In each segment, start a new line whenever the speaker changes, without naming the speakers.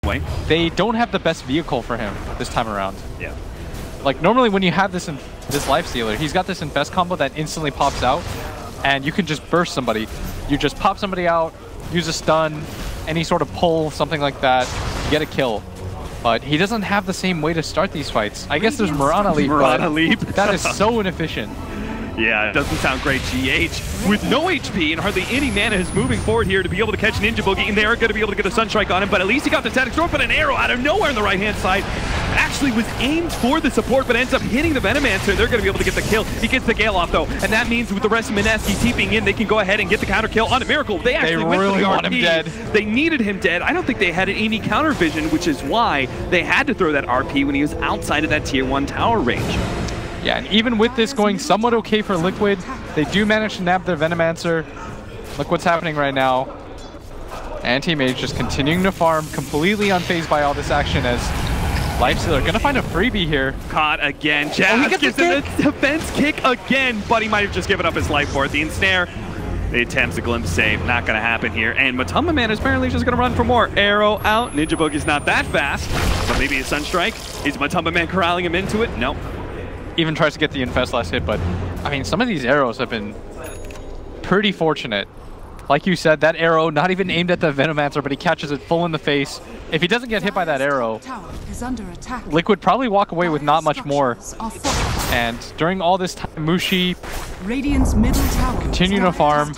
way.
They don't have the best vehicle for him this time around.
Yeah.
Like normally when you have this life stealer, he's got this infest combo that instantly pops out, and you can just burst somebody. You just pop somebody out, use a stun, any sort of pull, something like that, you get a kill. But he doesn't have the same way to start these fights. I guess there's Mirana Leap.
Mirana Leap.
That is so inefficient.
Yeah, it doesn't sound great. GH with no HP and hardly any mana is moving forward here to be able to catch Ninja Boogie, and they are going to be able to get a Sunstrike on him, but at least he got the static storm, but an arrow out of nowhere on the right-hand side actually was aimed for the support, but ends up hitting the Venomancer. They're going to be able to get the kill. He gets the Gale off, though, and that means with the rest of Mineski TPing in, they can go ahead and get the counter kill on a Miracle. They actually went for the RP.
Want him dead.
They needed him dead. I don't think they had any counter vision, which is why they had to throw that RP when he was outside of that tier 1 tower range.
Yeah, and even with this going somewhat okay for Liquid, they do manage to nab their Venomancer. Look what's happening right now. Anti-Mage just continuing to farm, completely unfazed by all this action as Lifestealer gonna find a freebie here.
Caught again. Jazz gets in the defense kick again, but he might have just given up his life for it. The ensnare. He attempts a glimpse save. Not gonna happen here. And Matamba Man is apparently just gonna run for more. Arrow out. Ninja Boogie's not that fast, but maybe a Sunstrike. Is Matamba Man corralling him into it? Nope.
Even tries to get the infest last hit, but I mean, some of these arrows have been pretty fortunate. Like you said, that arrow not even aimed at the Venomancer, but he catches it full in the face. If he doesn't get hit by that arrow, Liquid probably walk away with not much more. And during all this time, Mushi continuing to farm.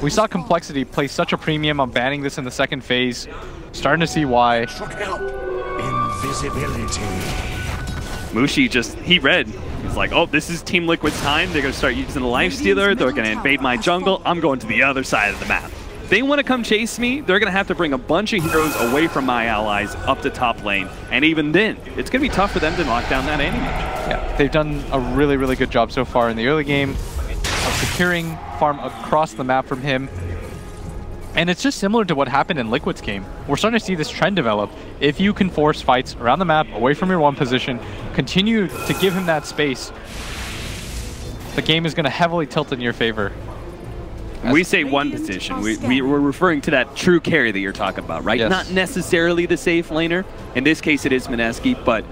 We saw Complexity place such a premium on banning this in the second phase. Starting to see why.
Invisibility.
Mushi just, he read. He's like, oh, this is Team Liquid's time. They're going to start using the Lifestealer. They're going to invade my jungle. I'm going to the other side of the map. They want to come chase me. They're going to have to bring a bunch of heroes away from my allies up to top lane. And even then, it's going to be tough for them to knock down that Anti-Mage.
Yeah, they've done a really, really good job so far in the early game of securing farm across the map from him. And it's just similar to what happened in Liquid's game. We're starting to see this trend develop. If you can force fights around the map, away from your one position, continue to give him that space, the game is going to heavily tilt in your favor.
When we say one position, we're referring to that true carry that you're talking about, right?
Yes.
Not necessarily the safe laner. In this case, it is Mineski, but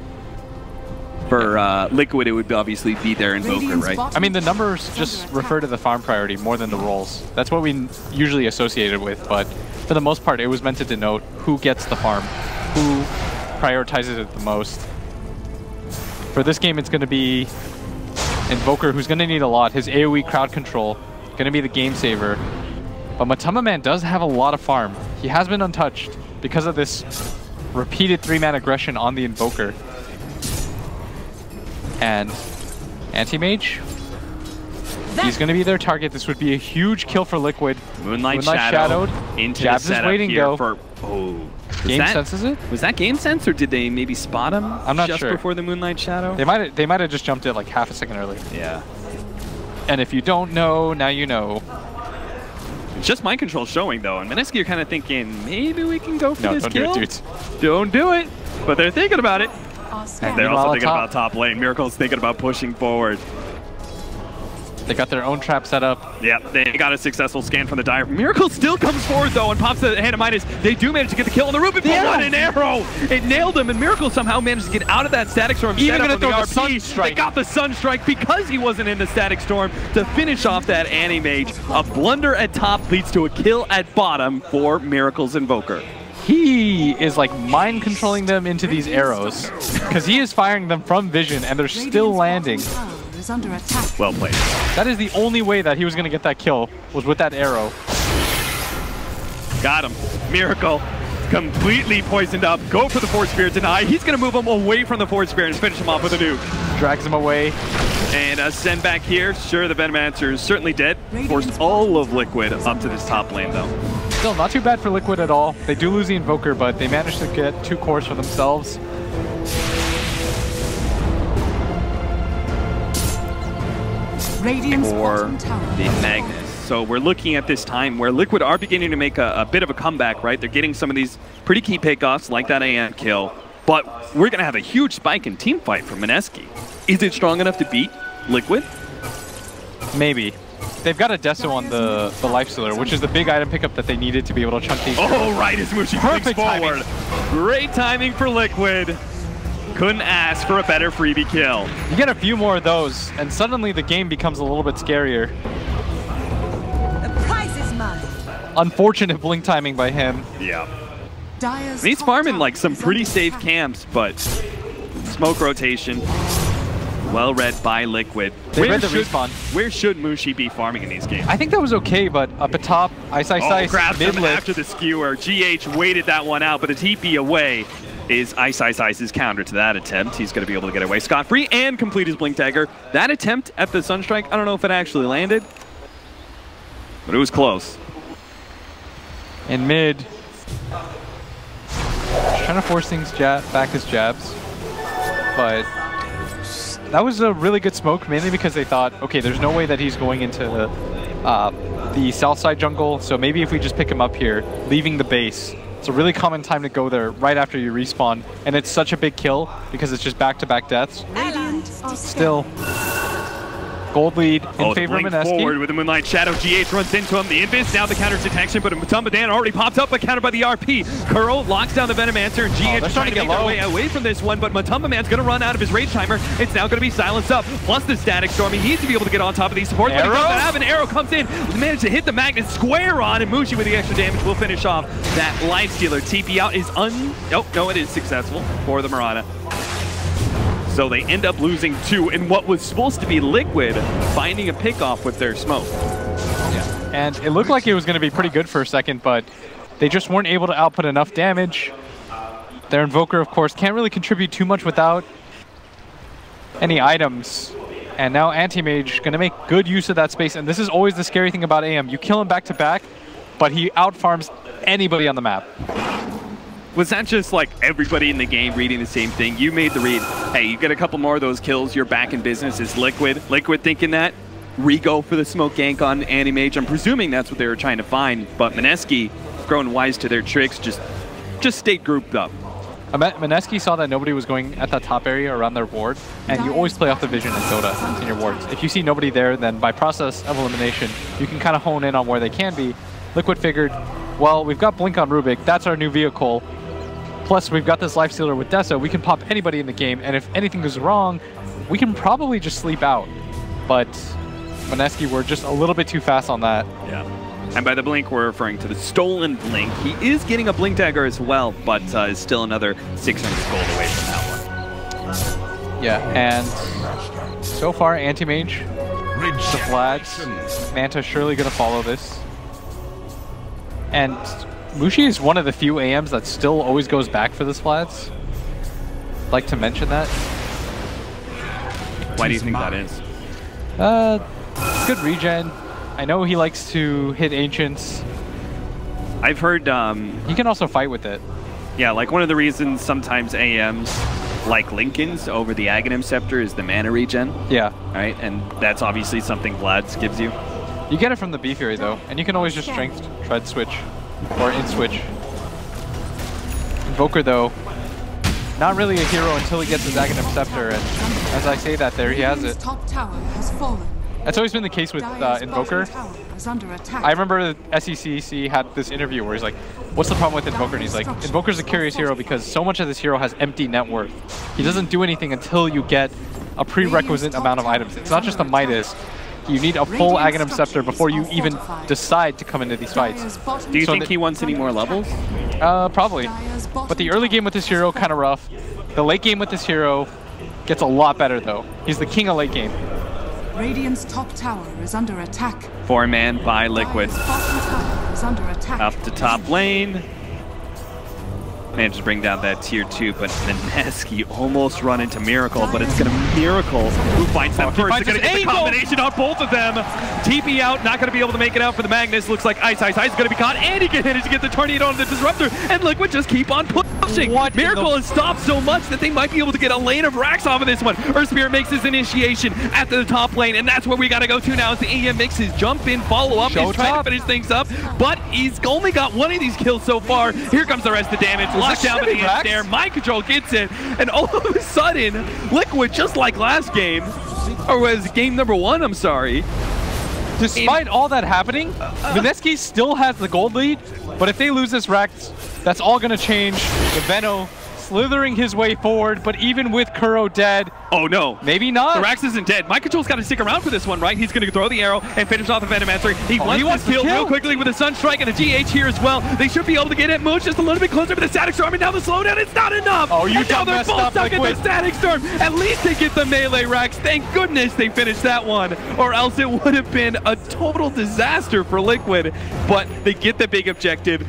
for Liquid, it would obviously be their Invoker, right?
I mean, the numbers just refer to the farm priority more than the roles. That's what we usually associate it with, but for the most part, it was meant to denote who gets the farm, who prioritizes it the most. For this game, it's going to be Invoker, who's going to need a lot. His AoE crowd control, going to be the game saver. But Matamba Man does have a lot of farm. He has been untouched because of this repeated 3-man aggression on the Invoker. And Anti-Mage, he's going to be their target. This would be a huge kill for Liquid.
Moonlight Shadowed into
Jabs
the
is waiting
here
go.
For, oh.
Game senses it?
Was that game sense, or did they maybe spot him
I'm not
just
sure.
before the Moonlight Shadow?
They might have just jumped it like half a second early.
Yeah.
And if you don't know, now you know.
It's just mind control showing, though. And Mineski are kind of thinking, maybe we can go for this
don't
kill?
do it, dudes.
Don't do it. But they're thinking about it. And they're also thinking
top.
about top lane. Miracle's thinking about pushing forward.
They got their own trap set up.
Yep, they got a successful scan from the Dire. Miracle still comes forward, though, and pops the hand of Midas. They do manage to get the kill on the Rubik, but what an arrow! It nailed him, and Miracle somehow managed to get out of that Static Storm.
Even
gonna
throw
the
the Sunstrike.
They got the Sunstrike because he wasn't in the Static Storm to finish off that Anti-Mage. A blunder at top leads to a kill at bottom for Miracle's Invoker.
He is like mind controlling them into these arrows because he is firing them from vision and they're still landing.
Well played.
That is the only way that he was going to get that kill, was with that arrow.
Got him. Miracle completely poisoned up. Go for the Force Spear, deny. He's going to move him away from the Force Spear and finish him off with a nuke.
Drags him away.
And a send back here. Sure, the Venomancer is certainly dead. Forced all of Liquid up to this top lane, though.
Still not too bad for Liquid at all. They do lose the Invoker, but they managed to get 2 cores for themselves.
For the Magnus. So we're looking at this time where Liquid are beginning to make a bit of a comeback, right? They're getting some of these pretty key pickoffs, like that AM kill. But we're going to have a huge spike in team fight from Mineski. Is it strong enough to beat Liquid?
Maybe. they've got a Deso on the Lifestealer, which is the big item pickup that they needed to be able to chunk these.
Oh, right, as Mushi clicks forward. Great timing for Liquid. Couldn't ask for a better freebie kill.
You get a few more of those, and suddenly the game becomes a little bit scarier.
The prize is mine.
Unfortunate blink timing by him.
Yeah. And he's farming like some pretty safe camps, but smoke rotation. Well read by Liquid.
They read the respawn.
Where should Mushi be farming in these games?
I think that was okay, but up at top, Ice
grabs him
mid-lift.
after the skewer. GH waited that one out, but a TP away is Ice's counter to that attempt. He's going to be able to get away scot-free and complete his blink dagger. That attempt at the Sunstrike, I don't know if it actually landed, but it was close.
In mid, trying to force things back as jabs, but that was a really good smoke, mainly because they thought, okay, there's no way that he's going into the south side jungle, so maybe if we just pick him up here, leaving the base. It's a really common time to go there right after you respawn, and it's such a big kill because it's just back-to-back deaths. Still, gold lead in favor of Mineski.
Forward with the Moonlight Shadow. GH runs into him. The Invis, now the counter detection, but Matumbadan already popped up, but countered by the RP. Curl locks down the Venomancer, and GH is trying to get their way away from this one, but Matumbaman's going to run out of his Rage Timer. It's now going to be silenced up, plus the Static Storm. He needs to be able to get on top of these supports, but he doesn't have an arrow. Comes in, managed to hit the Magnet square on, and Mushi with the extra damage will finish off that Lifestealer. TP out is no, it is successful for the Mirana. So they end up losing 2 in what was supposed to be Liquid finding a pick-off with their smoke.
Yeah. And it looked like it was going to be pretty good for a second, but they just weren't able to output enough damage. Their Invoker, of course, can't really contribute too much without any items. And now Anti-Mage going to make good use of that space. And this is always the scary thing about AM. You kill him back-to-back, but he out-farms anybody on the map.
Was that just like everybody in the game reading the same thing? You made the read, hey, you get a couple more of those kills, you're back in business. Is Liquid thinking that? Re-go for the smoke gank on Anti-Mage. I'm presuming that's what they were trying to find, but Mineski, growing wise to their tricks, just stayed grouped up.
Mineski saw that nobody was going at that top area around their ward, and you always play off the vision in Dota in your wards. If you see nobody there, then by process of elimination, you can kind of hone in on where they can be. Liquid figured, well, we've got Blink on Rubik, that's our new vehicle. Plus, we've got this Lifestealer with Deso. We can pop anybody in the game, and if anything goes wrong, we can probably just sleep out. But Mineski were just a little bit too fast on that.
Yeah. And by the Blink, we're referring to the stolen Blink. He is getting a Blink Dagger as well, but is still another 600 gold away from that one.
Yeah, and so far, Anti-Mage, the flags, Manta surely going to follow this. And Mushi is one of the few AMs that still always goes back for the splats. Like to mention that.
Why do you think that is?
Good regen. I know he likes to hit Ancients.
I've heard...
he can also fight with it.
Yeah, like one of the reasons sometimes AMs like Lincoln's over the Aghanim Scepter is the mana regen.
Yeah.
Right, and that's obviously something Vlad's gives you.
You get it from the B Fury though, and you can always just strength tread switch. Or in-switch. Invoker, though, not really a hero until he gets his Aghanim Scepter, and as I say that, there he has it. That's always been the case with Invoker. I remember SECC had this interview where he's like, what's the problem with Invoker? And he's like, Invoker's a curious hero because so much of this hero has empty net worth. He doesn't do anything until you get a prerequisite amount of items. It's not just a Midas. You need a full Aghanim Scepter before you even decide to come into these fights.
Do you think he wants any more levels?
Probably. But the early game with this hero, kind of rough. The late game with this hero gets a lot better, though. He's the king of late game.
Radiant's top tower is under attack.
4-man by Liquid.
Is under attack.
Up to top lane. Managed to bring down that tier 2, but Mineski almost run into Miracle, but it's going to Miracle who finds them first. They're going to get the combination on both of them. TP out, not going to be able to make it out for the Magnus. Looks like Ice is going to be caught, and he can manage to get the Tornado on the Disruptor, and Liquid just keep on pushing. Miracle has stopped so much that they might be able to get a lane of racks off of this one. Earth Spirit makes his initiation at the top lane, and that's where we got to go to now as the EM makes his jump in, follow up. He's trying to finish things up, but he's only got one of these kills so far. Here comes the rest of the damage. Locked down by the end there. Mind Control gets it, and all of a sudden, Liquid, just like last game, or was game number 1, I'm sorry,
Despite all that happening, Mineski still has the gold lead, but if they lose this Rex, that's all going to change. The Veno slithering his way forward, but even with Kuro dead,
oh no,
maybe not.
The Rax isn't dead. Mind Control's got to stick around for this one, right? He's going to throw the arrow and finish off the Venomancer. He wants to kill real quickly with a Sunstrike and a GH here as well. They should be able to get it. Moon's just a little bit closer with the Static Storm, and now the slowdown is not enough.
Oh, you
and now they're full stuck in the
Liquid.
Static Storm. At least they get the melee Rax. Thank goodness they finished that one, or else it would have been a total disaster for Liquid. But they get the big objective.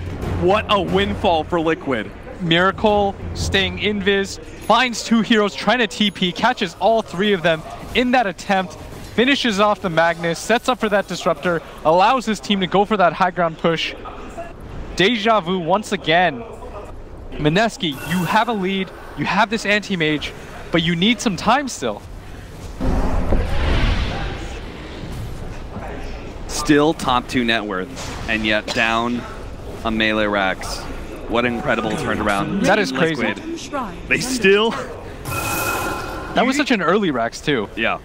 What a windfall for Liquid.
Miracle staying invis, finds 2 heroes trying to TP, catches all 3 of them in that attempt, finishes off the Magnus, sets up for that disruptor, allows his team to go for that high ground push. Deja vu once again. Mineski, you have a lead, you have this anti-mage, but you need some time still.
Still top 2 net worth, and yet down a melee Rax. What an incredible turnaround.
That is crazy.
Liquid. They still...
That was such an early Rax too.
Yeah.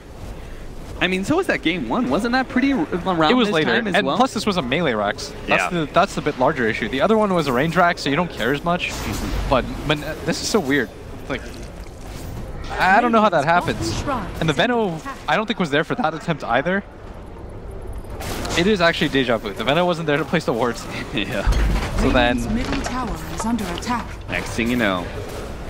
I mean, so was that game 1. Wasn't that pretty around
It was
this
later,
time as
and
well?
plus this was a melee Rax. That's the bit larger issue. The other one was a range Rax, so you don't care as much. But this is so weird. Like, I don't know how that happens. And the Veno, I don't think was there for that attempt either. It is actually Deja Vu. The Veno wasn't there to place the wards.
Yeah.
So then,
middle tower is under attack.
Next thing you know.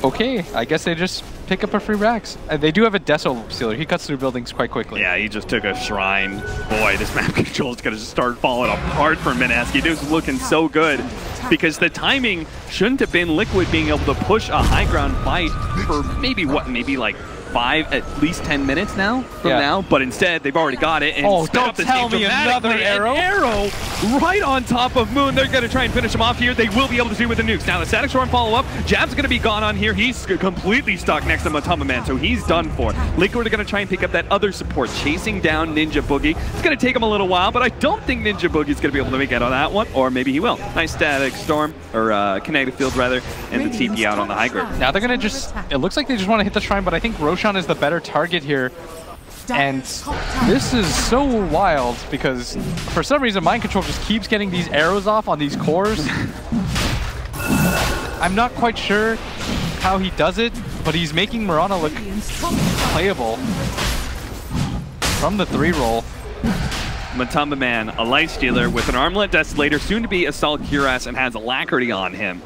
Okay, I guess they just pick up a free Rax. And they do have a Deso Sealer. He cuts through buildings quite quickly.
Yeah, he just took a shrine. Boy, this map control is going to start falling apart for Mineski. It was looking so good because the timing shouldn't have been Liquid being able to push a high ground fight for maybe like 5, at least 10 minutes now from now, but instead they've already got it. And
don't tell me another arrow.
An arrow right on top of Moon. They're going to try and finish him off here. They will be able to do with the nukes. Now the Static Storm follow-up. Jab's going to be gone on here. He's completely stuck next to Matama Man, so he's done for. Liquid are going to try and pick up that other support, chasing down Ninja Boogie. It's going to take him a little while, but I don't think Ninja Boogie's going to be able to make it on that one, or maybe he will. Nice Static Storm, or Kinetic Field rather, and the TP out on the high ground.
Now they're going to just, it looks like they just want to hit the shrine, but I think Roshan is the better target here. And this is so wild because for some reason Mind Control just keeps getting these arrows off on these cores. I'm not quite sure how he does it, but he's making Mirana look playable from the 3-roll.
Matamba Man, a life stealer with an Armlet Desolator, soon to be a Solid Cuirass, and has Alacrity on him.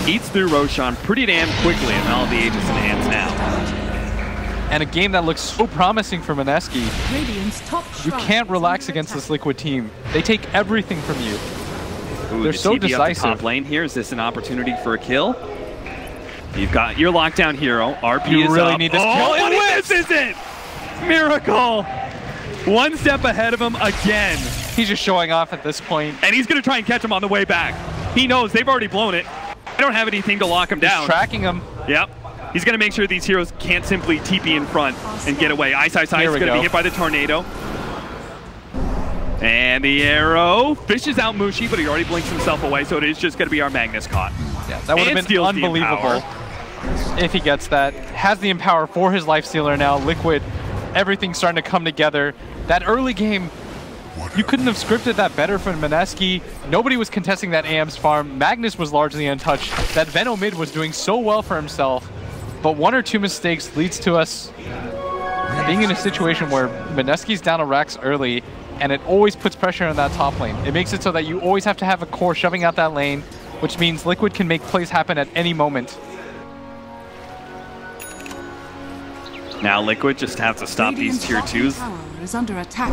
Eats through Roshan pretty damn quickly, and all the Aegis in hands now.
And a game that looks so promising for Mineski. You can't relax against this Liquid team. They take everything from you.
Ooh,
they're so decisive.
Top lane here. Is this an opportunity for a kill? You've got your lockdown hero. RP
you
is
really
up.
need this
kill.
And
This is it! Miracle! One step ahead of him again.
He's just showing off at this point.
And he's going to try and catch him on the way back. He knows they've already blown it. They don't have anything to lock him down.
He's tracking him.
Yep. He's going to make sure these heroes can't simply TP in front and get away. Ice is going to be hit by the tornado. And the arrow fishes out Mushi, but he already blinks himself away, so it is just going to be our Magnus caught.
Yeah, that would have been unbelievable if he gets that. Has the Empower for his life stealer now. Liquid, everything's starting to come together. That early game, you couldn't have scripted that better from Mineski. Nobody was contesting that AM's farm. Magnus was largely untouched. That Veno mid was doing so well for himself. But 1 or 2 mistakes leads to us being in a situation where Mineski's down a Rax early, and it always puts pressure on that top lane. It makes it so that you always have to have a core shoving out that lane, which means Liquid can make plays happen at any moment.
Now Liquid just have to stop these tier 2s
is under attack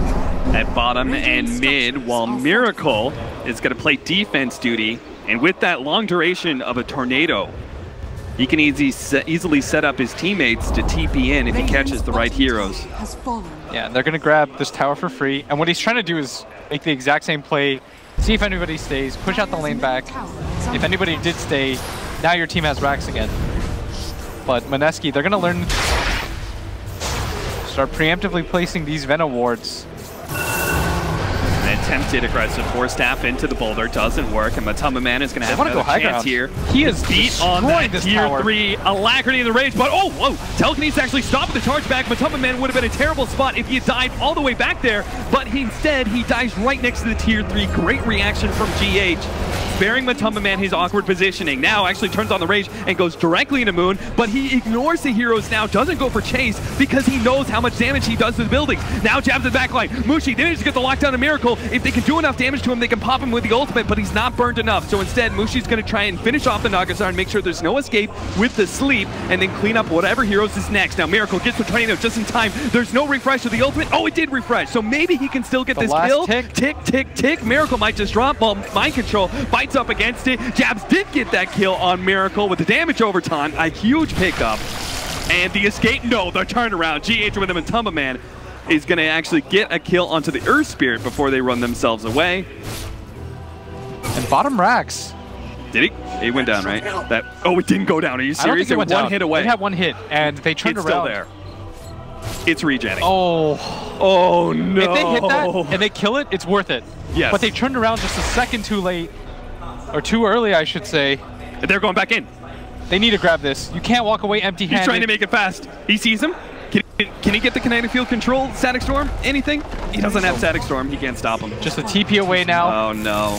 at bottom and mid, while Miracle is going to play defense duty. And with that long duration of a tornado, he can easily set up his teammates to TP in if he catches the right heroes.
Yeah, they're going to grab this tower for free. And what he's trying to do is make the exact same play, see if anybody stays, push out the lane back. If anybody did stay, now your team has Rax again. But Mineski, they're going to learn, start preemptively placing these Veno wards.
And attempted aggressive force staff into the boulder, doesn't work, and Matamba Man is going to have another chance here.
He is
beat on that
this
tier
tower.
3 Alacrity in the rage, but oh, whoa! Telekinesis actually stopped the charge back. Matamba Man would have been a terrible spot if he had died all the way back there, but instead he dies right next to the tier 3. Great reaction from GH. Sparing Matamba Man his awkward positioning. Now actually turns on the rage and goes directly into Moon, but he ignores the heroes now, doesn't go for chase because he knows how much damage he does to the buildings. Now jabs the backline. Mushi, they need to get the lockdown of Miracle. If they can do enough damage to him, they can pop him with the ultimate, but he's not burned enough. So instead, Mushi's going to try and finish off the Nagasar and make sure there's no escape with the sleep, and then clean up whatever heroes is next. Now Miracle gets the tornado just in time. There's no refresh of the ultimate. Oh, it did refresh. So maybe he can still get this kill.
Tick.
Tick, tick, tick. Miracle might just drop. Well, Mind Control bites up against it. Jabs did get that kill on Miracle with the damage over time. A huge pickup. And the escape, no, the turnaround. GH with the Matamba Man is going to actually get a kill onto the Earth Spirit before they run themselves away.
And bottom racks.
Did he? It went down, right? That. Oh, it didn't go down. Are you serious?
I don't think it went down.
One hit away.
It had one hit, and they turned
it's
around.
Still there. It's regenning.
Oh
no.
If they hit that and they kill it, it's worth it.
Yes.
But they turned around just a second too late. Or too early, I should say.
They're going back in.
They need to grab this. You can't walk away empty-handed.
He's trying to make it fast. He sees him. Can he get the kinetic field control? Static Storm? Anything? He doesn't have Static Storm. He can't stop him.
Just a TP away now.
Oh, no.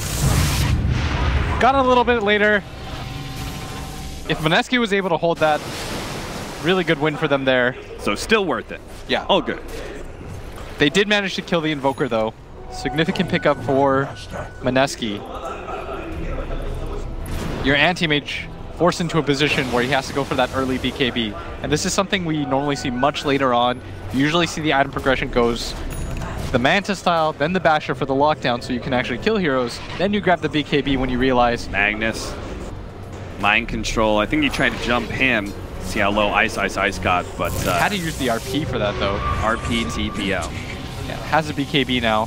Got a little bit later. If Mineski was able to hold that, really good win for them there.
So still worth it.
Yeah.
All good.
They did manage to kill the Invoker, though. Significant pickup for Mineski. Your anti-mage forced into a position where he has to go for that early BKB. And this is something we normally see much later on. You usually see the item progression goes the Manta style, then the Basher for the lockdown so you can actually kill heroes. Then you grab the BKB when you realize...
Magnus. Mind Control. I think he tried to jump him. See how low Ice got, but...
had to use the RP for that, though.
RP, TPO.
Yeah, has a BKB now.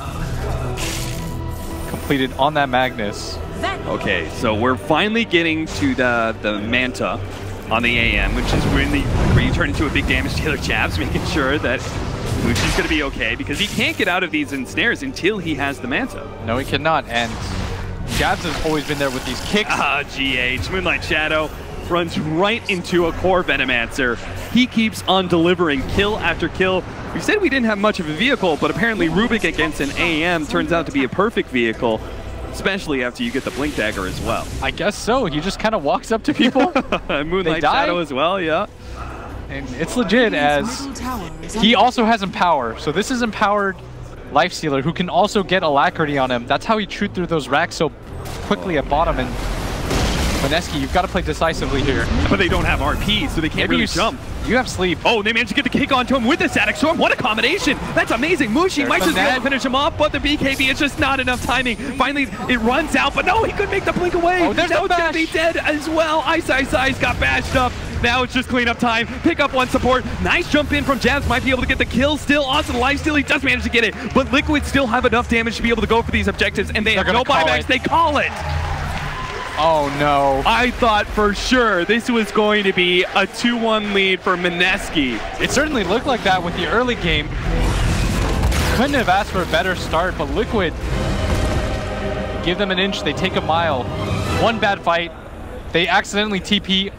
Completed on that Magnus.
Okay, so we're finally getting to the Manta on the AM, which is where you turn into a big damage dealer. Jabs, making sure that Mushi's going to be okay, because he can't get out of these ensnares until he has the Manta.
No, he cannot, and Jabs has always been there with these kicks.
GH, Moonlight Shadow runs right into a core Venomancer. He keeps on delivering kill after kill. We said we didn't have much of a vehicle, but apparently Rubik against an AM turns out to be a perfect vehicle. Especially after you get the Blink Dagger as well.
I guess so. He just kind of walks up to people.
Moonlight Shadow as well, yeah.
And it's legit as he also has Empower. So this is Empowered Lifestealer who can also get Alacrity on him. That's how he chewed through those racks so quickly at bottom. And Mineski, you've got to play decisively here.
But they don't have RP, so they can't really jump.
You have sleep.
Oh, they managed to get the kick onto him with the Static Storm. What a combination. That's amazing. Mushi might just be able to finish him off, but the BKB is just not enough timing. Finally, it runs out, but no, he could make the blink away.
Oh, there's
now
no
it's going to be dead as well. Ice got bashed up. Now it's just cleanup time. Pick up one support. Nice jump in from Jabs. Might be able to get the kill still. Onto the lifesteal. He does manage to get it. But Liquid still have enough damage to be able to go for these objectives, and they have no buybacks. They call it.
Oh, no.
I thought for sure this was going to be a 2-1 lead for Mineski.
It certainly looked like that with the early game. Couldn't have asked for a better start, but Liquid give them an inch, they take a mile. One bad fight, they accidentally TP